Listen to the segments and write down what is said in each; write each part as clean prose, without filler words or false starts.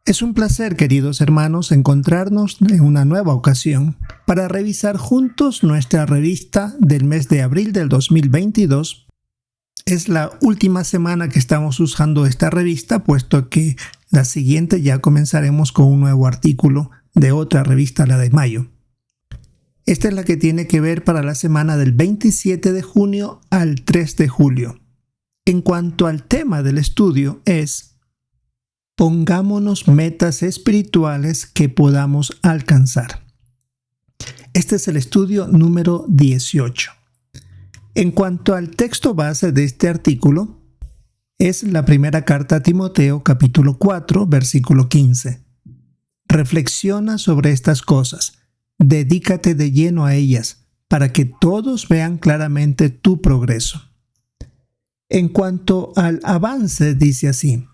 Es un placer, queridos hermanos, encontrarnos en una nueva ocasión para revisar juntos nuestra revista del mes de abril del 2022. Es la última semana que estamos usando esta revista, puesto que la siguiente ya comenzaremos con un nuevo artículo de otra revista, la de mayo. Esta es la que tiene que ver para la semana del 27 de junio al 3 de julio. En cuanto al tema del estudio es: pongámonos metas espirituales que podamos alcanzar. Este es el estudio número 18. En cuanto al texto base de este artículo, es la primera carta a Timoteo, capítulo 4, versículo 15. Reflexiona sobre estas cosas, dedícate de lleno a ellas, para que todos vean claramente tu progreso. En cuanto al avance, dice así: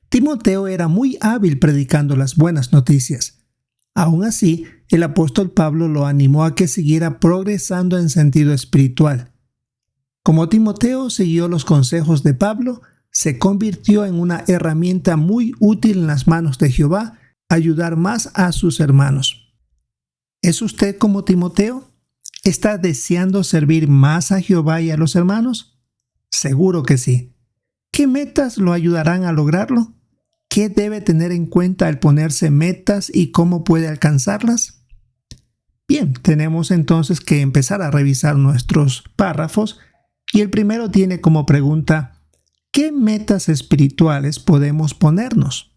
Timoteo era muy hábil predicando las buenas noticias. Aún así, el apóstol Pablo lo animó a que siguiera progresando en sentido espiritual. Como Timoteo siguió los consejos de Pablo, se convirtió en una herramienta muy útil en las manos de Jehová, ayudar más a sus hermanos. ¿Es usted como Timoteo? ¿Está deseando servir más a Jehová y a los hermanos? Seguro que sí. ¿Qué metas lo ayudarán a lograrlo? ¿Qué debe tener en cuenta al ponerse metas y cómo puede alcanzarlas? Bien, tenemos entonces que empezar a revisar nuestros párrafos y el primero tiene como pregunta: ¿qué metas espirituales podemos ponernos?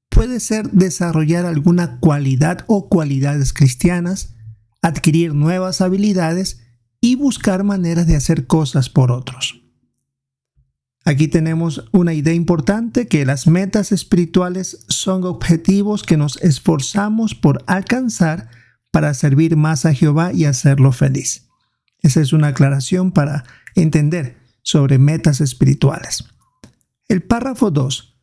Puede ser desarrollar alguna cualidad o cualidades cristianas, adquirir nuevas habilidades y buscar maneras de hacer cosas por otros. Aquí tenemos una idea importante, que las metas espirituales son objetivos que nos esforzamos por alcanzar para servir más a Jehová y hacerlo feliz. Esa es una aclaración para entender sobre metas espirituales. El párrafo 2.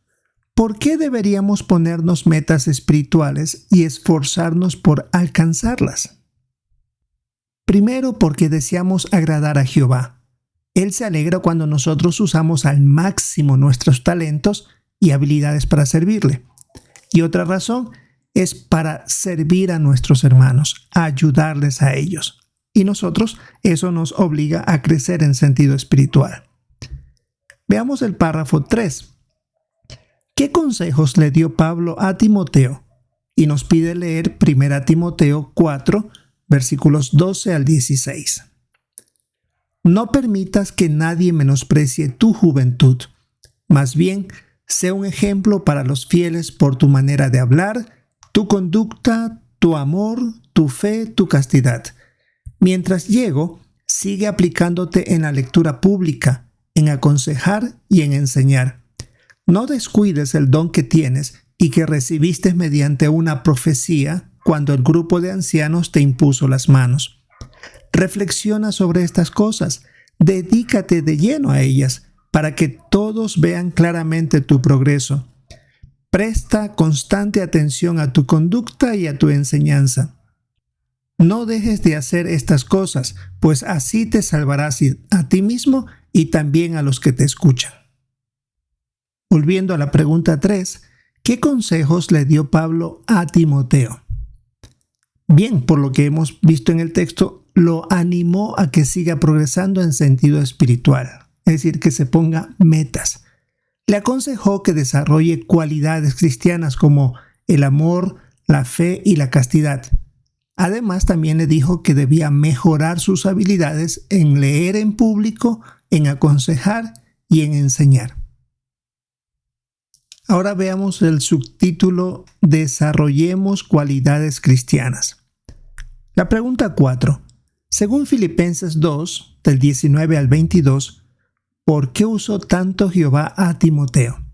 ¿Por qué deberíamos ponernos metas espirituales y esforzarnos por alcanzarlas? Primero, porque deseamos agradar a Jehová. Él se alegra cuando nosotros usamos al máximo nuestros talentos y habilidades para servirle. Y otra razón es para servir a nuestros hermanos, a ayudarles a ellos. Y nosotros, eso nos obliga a crecer en sentido espiritual. Veamos el párrafo 3. ¿Qué consejos le dio Pablo a Timoteo? Y nos pide leer 1 Timoteo 4, versículos 12 al 16. No permitas que nadie menosprecie tu juventud. Más bien, sé un ejemplo para los fieles por tu manera de hablar, tu conducta, tu amor, tu fe, tu castidad. Mientras llego, sigue aplicándote en la lectura pública, en aconsejar y en enseñar. No descuides el don que tienes y que recibiste mediante una profecía cuando el grupo de ancianos te impuso las manos. Reflexiona sobre estas cosas, dedícate de lleno a ellas, para que todos vean claramente tu progreso. Presta constante atención a tu conducta y a tu enseñanza. No dejes de hacer estas cosas, pues así te salvarás a ti mismo y también a los que te escuchan. Volviendo a la pregunta 3, ¿qué consejos le dio Pablo a Timoteo? Bien, por lo que hemos visto en el texto, lo animó a que siga progresando en sentido espiritual, es decir, que se ponga metas. Le aconsejó que desarrolle cualidades cristianas como el amor, la fe y la castidad. Además, también le dijo que debía mejorar sus habilidades en leer en público, en aconsejar y en enseñar. Ahora veamos el subtítulo: Desarrollemos cualidades cristianas. La pregunta 4. Según Filipenses 2, del 19 al 22, ¿por qué usó tanto Jehová a Timoteo?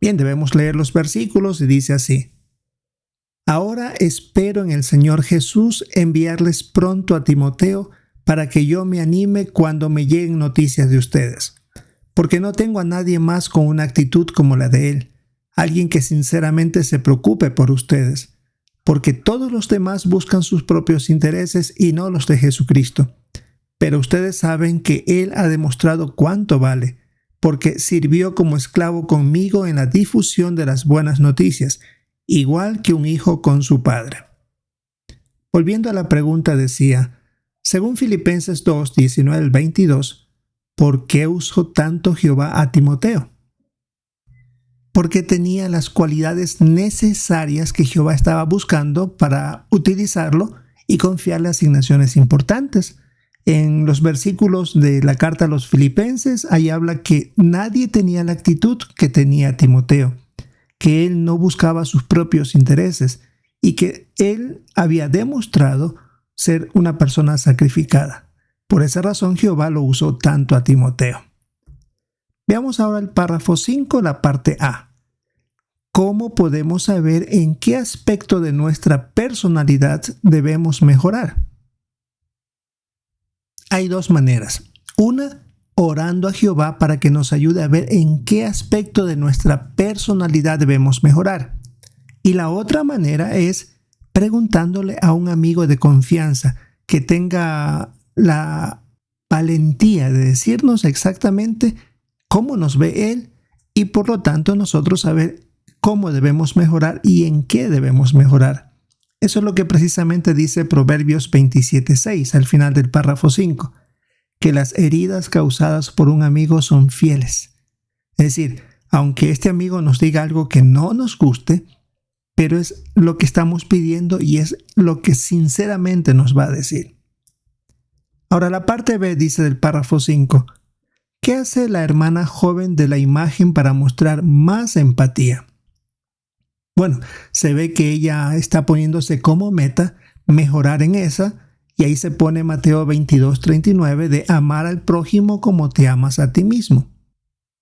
Bien, debemos leer los versículos y dice así: Ahora espero en el Señor Jesús enviarles pronto a Timoteo para que yo me anime cuando me lleguen noticias de ustedes, porque no tengo a nadie más con una actitud como la de él, alguien que sinceramente se preocupe por ustedes, porque todos los demás buscan sus propios intereses y no los de Jesucristo. Pero ustedes saben que Él ha demostrado cuánto vale, porque sirvió como esclavo conmigo en la difusión de las buenas noticias, igual que un hijo con su padre. Volviendo a la pregunta, decía, según Filipenses 2, 19 al 22, ¿por qué usó tanto Jehová a Timoteo? Porque tenía las cualidades necesarias que Jehová estaba buscando para utilizarlo y confiarle asignaciones importantes. En los versículos de la carta a los Filipenses, ahí habla que nadie tenía la actitud que tenía Timoteo, que él no buscaba sus propios intereses y que él había demostrado ser una persona sacrificada. Por esa razón Jehová lo usó tanto a Timoteo. Veamos ahora el párrafo 5, la parte A. ¿Cómo podemos saber en qué aspecto de nuestra personalidad debemos mejorar? Hay dos maneras. Una, orando a Jehová para que nos ayude a ver en qué aspecto de nuestra personalidad debemos mejorar. Y la otra manera es preguntándole a un amigo de confianza que tenga la valentía de decirnos exactamente cómo nos ve él y por lo tanto nosotros saber cómo debemos mejorar y en qué debemos mejorar. Eso es lo que precisamente dice Proverbios 27:6 al final del párrafo 5, que las heridas causadas por un amigo son fieles. Es decir, aunque este amigo nos diga algo que no nos guste, pero es lo que estamos pidiendo y es lo que sinceramente nos va a decir. Ahora la parte B dice del párrafo 5, ¿qué hace la hermana joven de la imagen para mostrar más empatía? Bueno, se ve que ella está poniéndose como meta mejorar en esa, y ahí se pone Mateo 22:39 de amar al prójimo como te amas a ti mismo.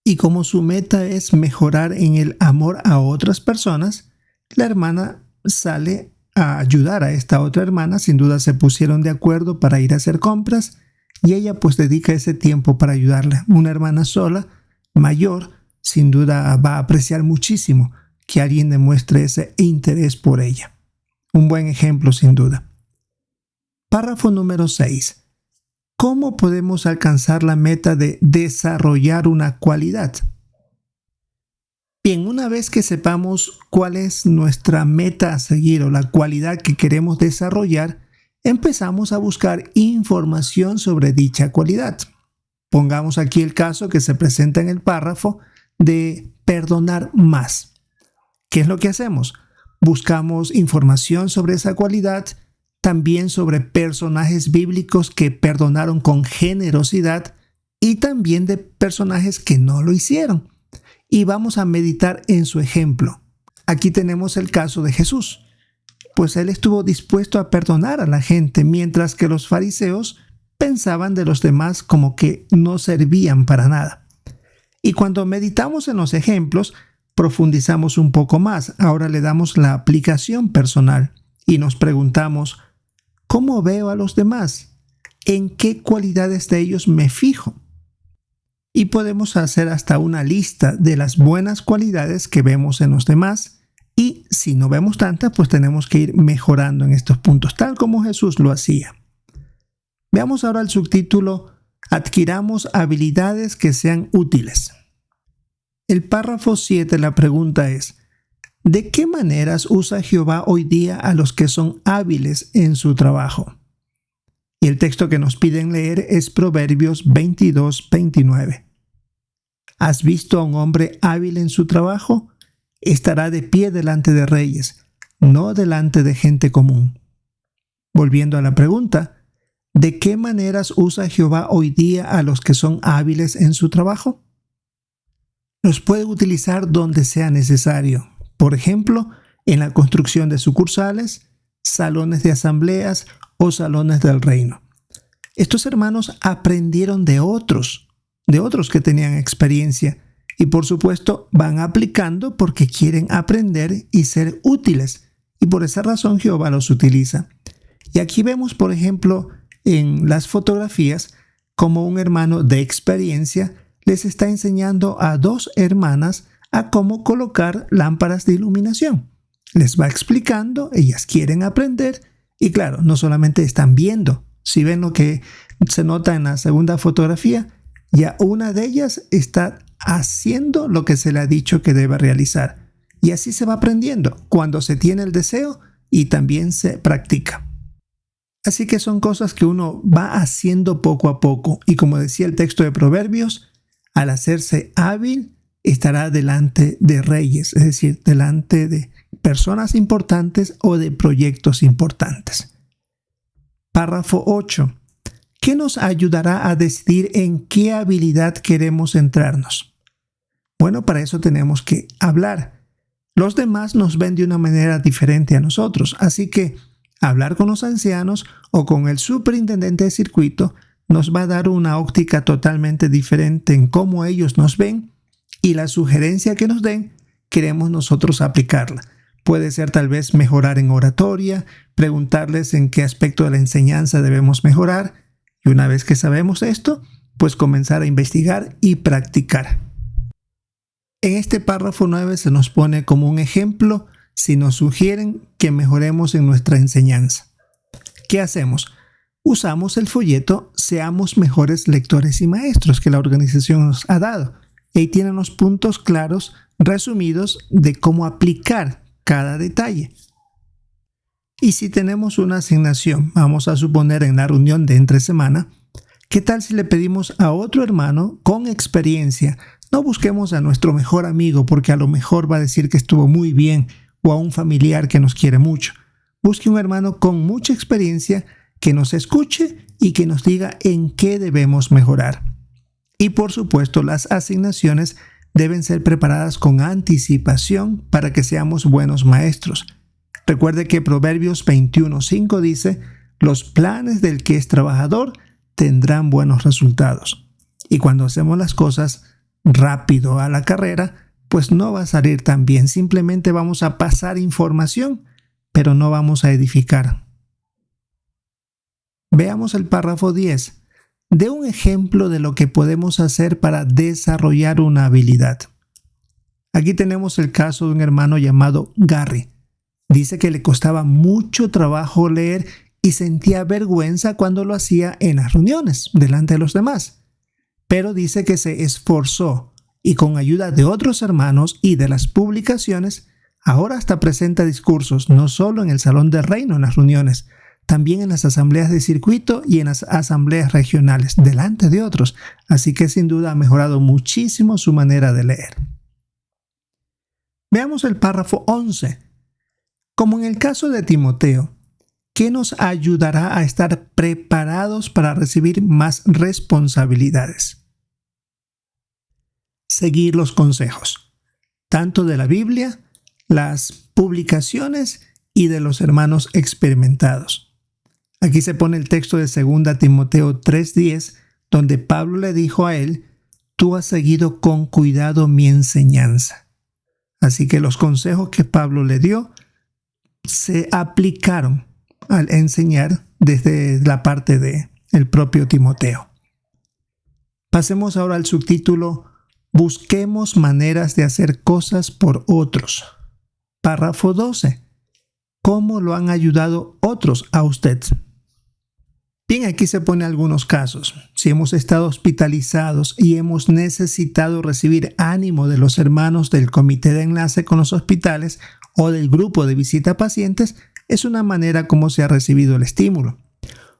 Y como su meta es mejorar en el amor a otras personas, la hermana sale a ayudar a esta otra hermana. Sin duda se pusieron de acuerdo para ir a hacer compras y ella pues dedica ese tiempo para ayudarle. Una hermana sola, mayor, sin duda va a apreciar muchísimo que alguien demuestre ese interés por ella. Un buen ejemplo sin duda. Párrafo número 6. ¿Cómo podemos alcanzar la meta de desarrollar una cualidad? Bien, una vez que sepamos cuál es nuestra meta a seguir o la cualidad que queremos desarrollar, empezamos a buscar información sobre dicha cualidad. Pongamos aquí el caso que se presenta en el párrafo de perdonar más. ¿Qué es lo que hacemos? Buscamos información sobre esa cualidad, también sobre personajes bíblicos que perdonaron con generosidad y también de personajes que no lo hicieron. Y vamos a meditar en su ejemplo. Aquí tenemos el caso de Jesús. Pues él estuvo dispuesto a perdonar a la gente, mientras que los fariseos pensaban de los demás como que no servían para nada. Y cuando meditamos en los ejemplos, profundizamos un poco más. Ahora le damos la aplicación personal y nos preguntamos, ¿cómo veo a los demás? ¿En qué cualidades de ellos me fijo? Y podemos hacer hasta una lista de las buenas cualidades que vemos en los demás y si no vemos tantas, pues tenemos que ir mejorando en estos puntos, tal como Jesús lo hacía. Veamos ahora el subtítulo, adquiramos habilidades que sean útiles. El párrafo 7, la pregunta es, ¿de qué maneras usa Jehová hoy día a los que son hábiles en su trabajo? Y el texto que nos piden leer es Proverbios 22:29. ¿Has visto a un hombre hábil en su trabajo? Estará de pie delante de reyes, no delante de gente común. Volviendo a la pregunta, ¿de qué maneras usa Jehová hoy día a los que son hábiles en su trabajo? Los puede utilizar donde sea necesario. Por ejemplo, en la construcción de sucursales, salones de asambleas o salones del reino. Estos hermanos aprendieron de otros que tenían experiencia y por supuesto van aplicando porque quieren aprender y ser útiles y por esa razón Jehová los utiliza. Y aquí vemos, por ejemplo, en las fotografías como un hermano de experiencia les está enseñando a dos hermanas a cómo colocar lámparas de iluminación. Les va explicando, ellas quieren aprender y claro, no solamente están viendo. Si ven lo que se nota en la segunda fotografía, ya una de ellas está haciendo lo que se le ha dicho que debe realizar. Y así se va aprendiendo cuando se tiene el deseo y también se practica. Así que son cosas que uno va haciendo poco a poco. Y como decía el texto de Proverbios, al hacerse hábil, estará delante de reyes, es decir, delante de personas importantes o de proyectos importantes. Párrafo 8. ¿Qué nos ayudará a decidir en qué habilidad queremos centrarnos? Bueno, para eso tenemos que hablar. Los demás nos ven de una manera diferente a nosotros, así que hablar con los ancianos o con el superintendente de circuito nos va a dar una óptica totalmente diferente en cómo ellos nos ven, y la sugerencia que nos den queremos nosotros aplicarla. Puede ser tal vez mejorar en oratoria, preguntarles en qué aspecto de la enseñanza debemos mejorar, y una vez que sabemos esto, pues comenzar a investigar y practicar. En este párrafo 9 se nos pone como un ejemplo si nos sugieren que mejoremos en nuestra enseñanza. ¿Qué hacemos? Usamos el folleto Seamos mejores lectores y maestros que la organización nos ha dado. Ahí tienen los puntos claros, resumidos, de cómo aplicar cada detalle. Y si tenemos una asignación, vamos a suponer en la reunión de entre semana, ¿qué tal si le pedimos a otro hermano con experiencia? No busquemos a nuestro mejor amigo porque a lo mejor va a decir que estuvo muy bien, o a un familiar que nos quiere mucho. Busque un hermano con mucha experiencia que nos escuche y que nos diga en qué debemos mejorar. Y por supuesto, las asignaciones deben ser preparadas con anticipación para que seamos buenos maestros. Recuerde que Proverbios 21:5 dice: los planes del que es trabajador tendrán buenos resultados. Y cuando hacemos las cosas rápido a la carrera, pues no va a salir tan bien. Simplemente vamos a pasar información, pero no vamos a edificar. Veamos el párrafo 10. De un ejemplo de lo que podemos hacer para desarrollar una habilidad. Aquí tenemos el caso de un hermano llamado Gary. Dice que le costaba mucho trabajo leer y sentía vergüenza cuando lo hacía en las reuniones, delante de los demás. Pero dice que se esforzó y con ayuda de otros hermanos y de las publicaciones, ahora hasta presenta discursos no solo en el Salón del Reino en las reuniones, también en las asambleas de circuito y en las asambleas regionales, delante de otros. Así que sin duda ha mejorado muchísimo su manera de leer. Veamos el párrafo 11. Como en el caso de Timoteo, ¿qué nos ayudará a estar preparados para recibir más responsabilidades? Seguir los consejos, tanto de la Biblia, las publicaciones y de los hermanos experimentados. Aquí se pone el texto de 2 Timoteo 3:10, donde Pablo le dijo a él: tú has seguido con cuidado mi enseñanza. Así que los consejos que Pablo le dio se aplicaron al enseñar desde la parte del propio Timoteo. Pasemos ahora al subtítulo: Busquemos maneras de hacer cosas por otros. Párrafo 12. ¿Cómo lo han ayudado otros a usted? Bien, aquí se pone algunos casos. Si hemos estado hospitalizados y hemos necesitado recibir ánimo de los hermanos del comité de enlace con los hospitales o del grupo de visita a pacientes, es una manera como se ha recibido el estímulo.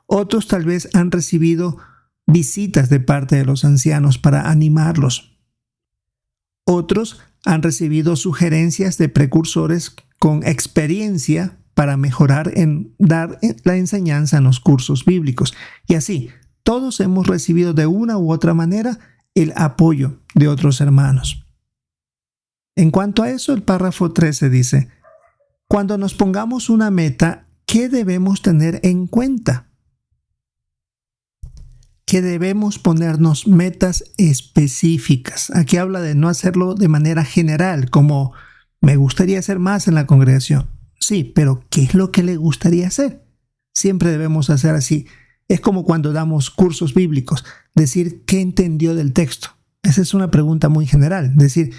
Otros tal vez han recibido visitas de parte de los ancianos para animarlos. Otros han recibido sugerencias de precursores con experiencia para mejorar en dar la enseñanza en los cursos bíblicos. Y así, todos hemos recibido de una u otra manera el apoyo de otros hermanos. En cuanto a eso, el párrafo 13 dice: cuando nos pongamos una meta, ¿qué debemos tener en cuenta? Que debemos ponernos metas específicas. Aquí habla de no hacerlo de manera general, como me gustaría hacer más en la congregación. Sí, pero ¿qué es lo que le gustaría hacer? Siempre debemos hacer así. Es como cuando damos cursos bíblicos, decir ¿qué entendió del texto? Esa es una pregunta muy general, decir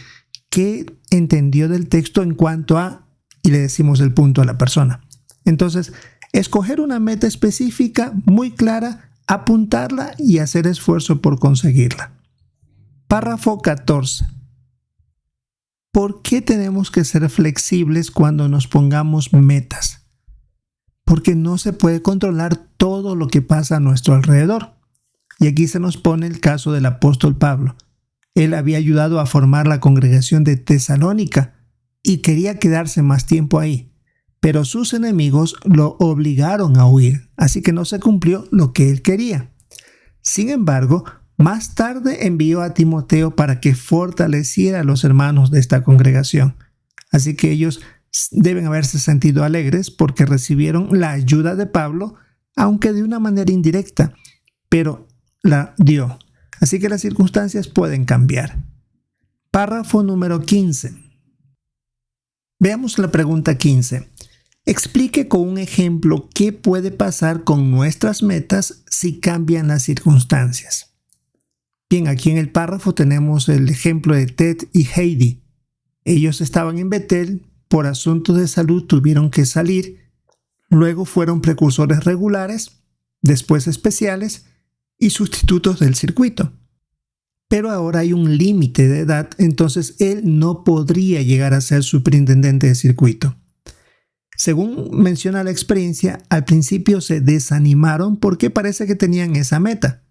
¿qué entendió del texto en cuanto a? Y le decimos el punto a la persona. Entonces, escoger una meta específica, muy clara, apuntarla y hacer esfuerzo por conseguirla. Párrafo 14. ¿Por qué tenemos que ser flexibles cuando nos pongamos metas? Porque no se puede controlar todo lo que pasa a nuestro alrededor. Y aquí se nos pone el caso del apóstol Pablo. Él había ayudado a formar la congregación de Tesalónica y quería quedarse más tiempo ahí, pero sus enemigos lo obligaron a huir, así que no se cumplió lo que él quería. Sin embargo, más tarde envió a Timoteo para que fortaleciera a los hermanos de esta congregación. Así que ellos deben haberse sentido alegres porque recibieron la ayuda de Pablo, aunque de una manera indirecta, pero la dio. Así que las circunstancias pueden cambiar. Párrafo número 15. Veamos la pregunta 15. Explique con un ejemplo qué puede pasar con nuestras metas si cambian las circunstancias. Bien, aquí en el párrafo tenemos el ejemplo de Ted y Heidi. Ellos estaban en Betel, por asuntos de salud tuvieron que salir, luego fueron precursores regulares, después especiales y sustitutos del circuito. Pero ahora hay un límite de edad, entonces él no podría llegar a ser superintendente de circuito. Según menciona la experiencia, al principio se desanimaron porque parece que tenían esa meta.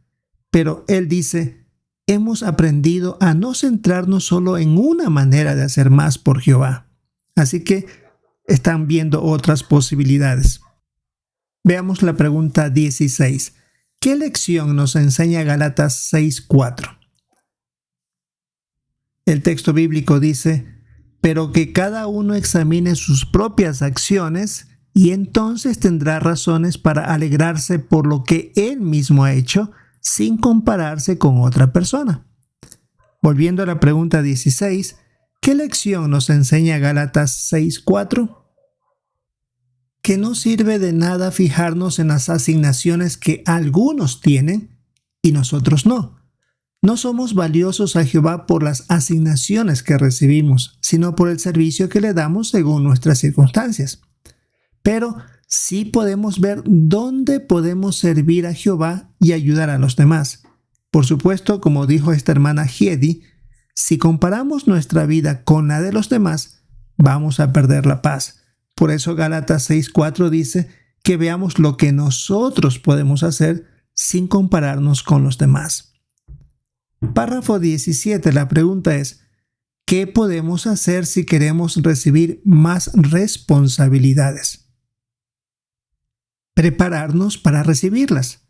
Pero él dice, hemos aprendido a no centrarnos solo en una manera de hacer más por Jehová. Así que están viendo otras posibilidades. Veamos la pregunta 16. ¿Qué lección nos enseña Gálatas 6:4? El texto bíblico dice, pero que cada uno examine sus propias acciones y entonces tendrá razones para alegrarse por lo que él mismo ha hecho sin compararse con otra persona. Volviendo a la pregunta 16, ¿qué lección nos enseña Gálatas 6:4? Que no sirve de nada fijarnos en las asignaciones que algunos tienen y nosotros no. No somos valiosos a Jehová por las asignaciones que recibimos, sino por el servicio que le damos según nuestras circunstancias. Pero sí podemos ver dónde podemos servir a Jehová y ayudar a los demás. Por supuesto, como dijo esta hermana Heidi, si comparamos nuestra vida con la de los demás, vamos a perder la paz. Por eso Gálatas 6:4 dice que veamos lo que nosotros podemos hacer sin compararnos con los demás. Párrafo 17. La pregunta es, ¿qué podemos hacer si queremos recibir más responsabilidades? Prepararnos para recibirlas.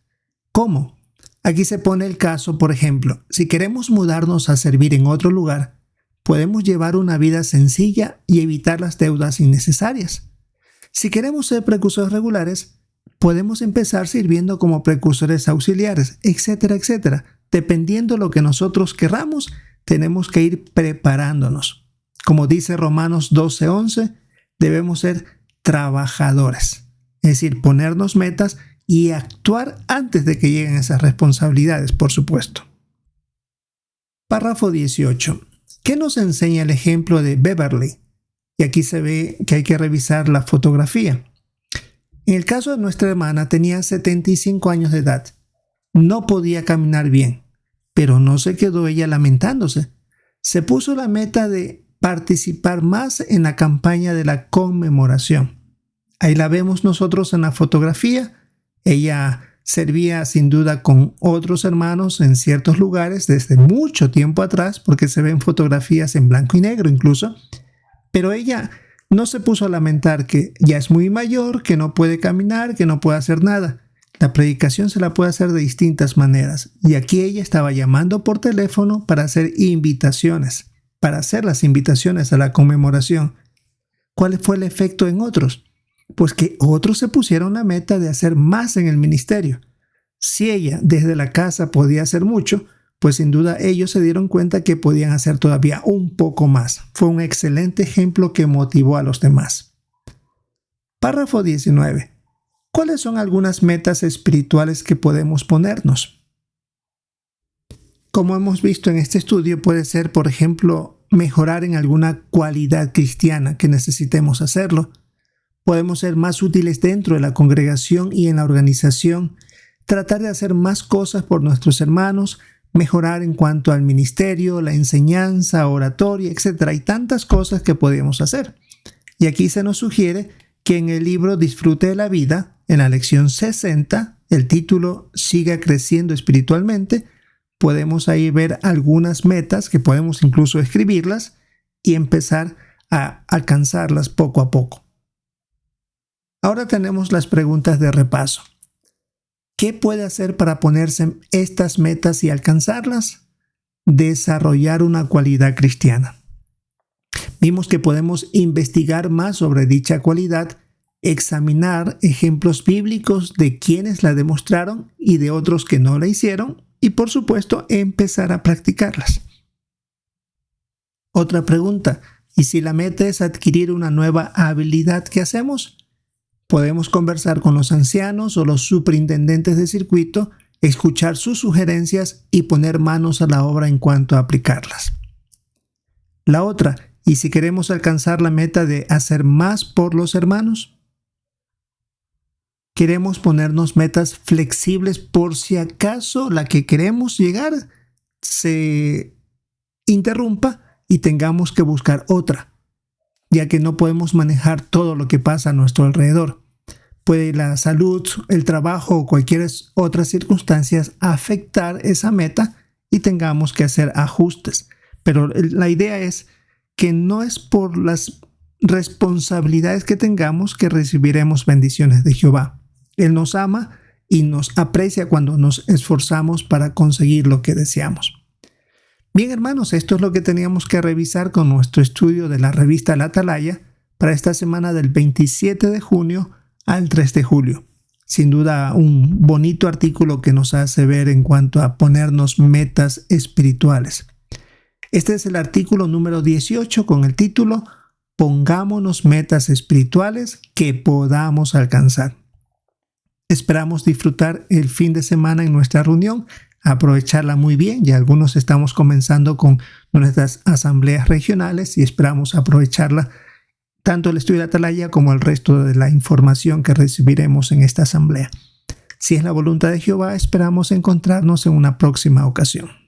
¿Cómo? Aquí se pone el caso, por ejemplo, si queremos mudarnos a servir en otro lugar, podemos llevar una vida sencilla y evitar las deudas innecesarias. Si queremos ser precursores regulares, podemos empezar sirviendo como precursores auxiliares, etcétera, etcétera. Dependiendo de lo que nosotros querramos, tenemos que ir preparándonos. Como dice Romanos 12:11, debemos ser trabajadores. Es decir, ponernos metas y actuar antes de que lleguen esas responsabilidades, por supuesto. Párrafo 18. ¿Qué nos enseña el ejemplo de Beverly? Y aquí se ve que hay que revisar la fotografía. En el caso de nuestra hermana, tenía 75 años de edad. No podía caminar bien, pero no se quedó ella lamentándose. Se puso la meta de participar más en la campaña de la conmemoración. Ahí la vemos nosotros en la fotografía. Ella servía sin duda con otros hermanos en ciertos lugares desde mucho tiempo atrás, porque se ven fotografías en blanco y negro incluso. Pero ella no se puso a lamentar que ya es muy mayor, que no puede caminar, que no puede hacer nada. La predicación se la puede hacer de distintas maneras. Y aquí ella estaba llamando por teléfono para hacer invitaciones, para hacer las invitaciones a la conmemoración. ¿Cuál fue el efecto en otros? Pues que otros se pusieron la meta de hacer más en el ministerio. Si ella desde la casa podía hacer mucho, pues sin duda ellos se dieron cuenta que podían hacer todavía un poco más. Fue un excelente ejemplo que motivó a los demás. Párrafo 19. ¿Cuáles son algunas metas espirituales que podemos ponernos? Como hemos visto en este estudio, puede ser, por ejemplo, mejorar en alguna cualidad cristiana que necesitemos hacerlo. Podemos ser más útiles dentro de la congregación y en la organización, tratar de hacer más cosas por nuestros hermanos, mejorar en cuanto al ministerio, la enseñanza, oratoria, etc. Hay tantas cosas que podemos hacer. Y aquí se nos sugiere que en el libro Disfrute de la vida, en la lección 60, el título Siga creciendo espiritualmente, podemos ahí ver algunas metas que podemos incluso escribirlas y empezar a alcanzarlas poco a poco. Ahora tenemos las preguntas de repaso. ¿Qué puede hacer para ponerse estas metas y alcanzarlas? Desarrollar una cualidad cristiana. Vimos que podemos investigar más sobre dicha cualidad, examinar ejemplos bíblicos de quienes la demostraron y de otros que no la hicieron y, por supuesto, empezar a practicarlas. Otra pregunta, ¿y si la meta es adquirir una nueva habilidad, qué hacemos? Podemos conversar con los ancianos o los superintendentes de circuito, escuchar sus sugerencias y poner manos a la obra en cuanto a aplicarlas. La otra, ¿y si queremos alcanzar la meta de hacer más por los hermanos? Queremos ponernos metas flexibles por si acaso la que queremos llegar se interrumpa y tengamos que buscar otra, ya que no podemos manejar todo lo que pasa a nuestro alrededor. Puede la salud, el trabajo o cualquier otras circunstancias afectar esa meta y tengamos que hacer ajustes. Pero la idea es que no es por las responsabilidades que tengamos que recibiremos bendiciones de Jehová. Él nos ama y nos aprecia cuando nos esforzamos para conseguir lo que deseamos. Bien, hermanos, esto es lo que teníamos que revisar con nuestro estudio de la revista La Atalaya para esta semana del 27 de junio al 3 de julio. Sin duda, un bonito artículo que nos hace ver en cuanto a ponernos metas espirituales. Este es el artículo número 18 con el título Pongámonos metas espirituales que podamos alcanzar. Esperamos disfrutar el fin de semana en nuestra reunión, aprovecharla muy bien. Ya algunos estamos comenzando con nuestras asambleas regionales y esperamos aprovecharla tanto el estudio de Atalaya como el resto de la información que recibiremos en esta asamblea. Si es la voluntad de Jehová, esperamos encontrarnos en una próxima ocasión.